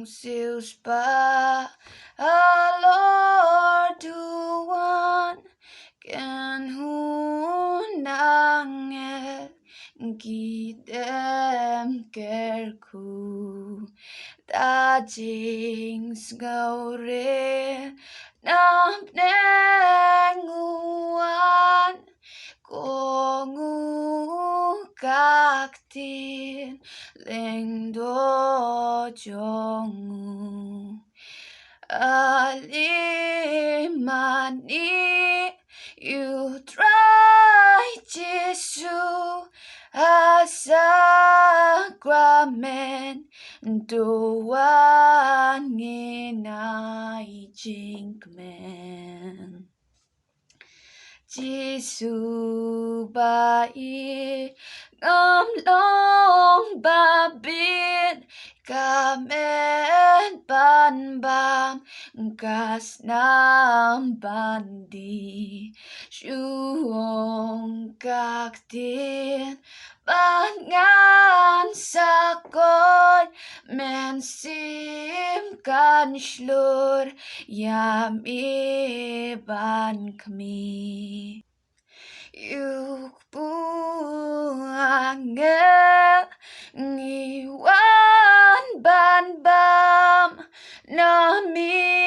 Nongsiewspah Halor Duwan Ken hunangel gidem kerku Daging sgaure nam nenguan Kongu kaktin lengdo jongu Alimani you try Jesu asakramen doan nginai jinkmen Jesu bai ngam long babin kamen ban bam gas nam bandi shuong kak tin ban ngan sakon men sim kan shlur yam ban kmi Yuk buangel ngiwan ban bam namidu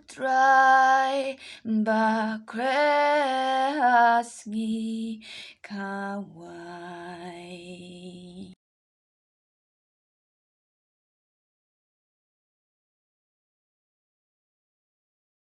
try bakres ngi kawai